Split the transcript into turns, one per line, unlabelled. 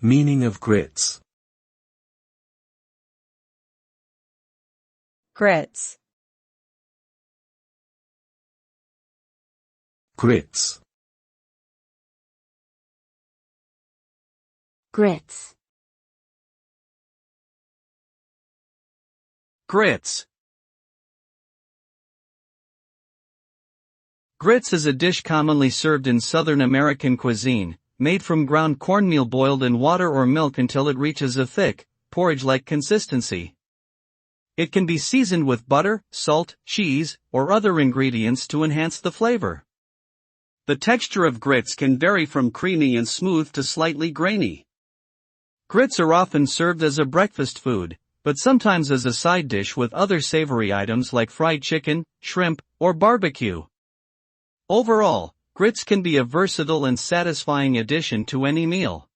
Meaning of grits.
Grits.
Grits.
Grits.
Grits. Grits is a dish commonly served in Southern American cuisine, made from ground cornmeal boiled in water or milk until it reaches a thick, porridge-like consistency. It can be seasoned with butter, salt, cheese, or other ingredients to enhance the flavor. The texture of grits can vary from creamy and smooth to slightly grainy. Grits are often served as a breakfast food, but sometimes as a side dish with other savory items like fried chicken, shrimp, or barbecue. Overall, grits can be a versatile and satisfying addition to any meal.